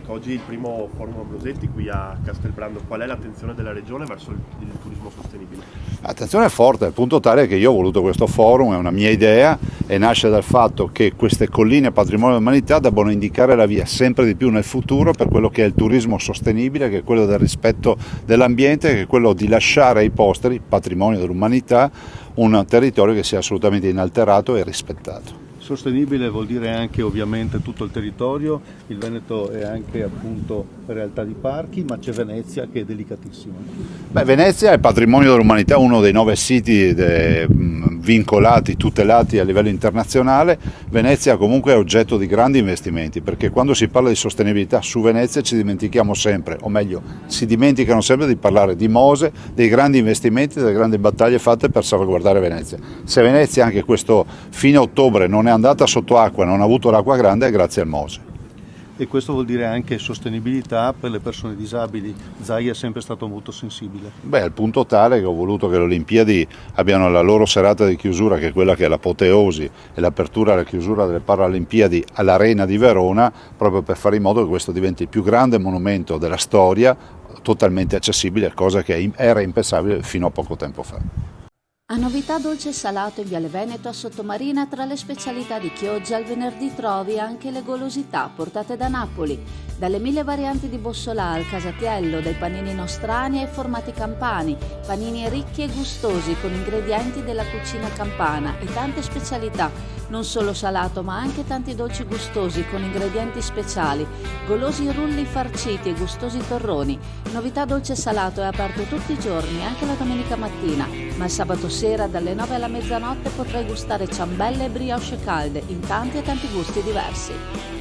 oggi il primo forum Ambrosetti qui a Castelbrando. Qual è l'attenzione della Regione verso il turismo sostenibile? L'attenzione è forte, al punto tale che io ho voluto questo forum, è una mia idea e nasce dal fatto che queste colline patrimonio dell'umanità debbano indicare la via sempre di più nel futuro per quello che è il turismo sostenibile, che è quello del rispetto dell'ambiente, che è quello di lasciare ai posteri, patrimonio dell'umanità, un territorio che sia assolutamente inalterato e rispettato. Sostenibile vuol dire anche ovviamente tutto il territorio, il Veneto è anche appunto realtà di parchi, ma c'è Venezia che è delicatissima. Venezia è patrimonio dell'umanità, uno dei 9 siti vincolati, tutelati a livello internazionale. Venezia comunque è oggetto di grandi investimenti, perché quando si parla di sostenibilità su Venezia ci dimentichiamo sempre, o meglio, si dimenticano sempre di parlare di Mose, dei grandi investimenti, delle grandi battaglie fatte per salvaguardare Venezia. Se Venezia anche questo fine ottobre non è andata sotto acqua, non ha avuto l'acqua grande, è grazie al Mose. E questo vuol dire anche sostenibilità per le persone disabili. Zaia è sempre stato molto sensibile. Al punto tale che ho voluto che le Olimpiadi abbiano la loro serata di chiusura, che è quella che è l'apoteosi e l'apertura e la chiusura delle Paralimpiadi all'Arena di Verona, proprio per fare in modo che questo diventi il più grande monumento della storia, totalmente accessibile, cosa che era impensabile fino a poco tempo fa. A novità dolce e salato in Viale Veneto a Sottomarina, tra le specialità di Chioggia, il venerdì trovi anche le golosità portate da Napoli, dalle 1000 varianti di bussolà al casatiello, dai panini nostrani ai formati campani, panini ricchi e gustosi con ingredienti della cucina campana e tante specialità, non solo salato ma anche tanti dolci gustosi con ingredienti speciali, golosi rulli farciti e gustosi torroni. Novità dolce e salato è aperto tutti i giorni, anche la domenica mattina, ma il sabato sera dalle 9 alla mezzanotte potrai gustare ciambelle e brioche calde in tanti e tanti gusti diversi.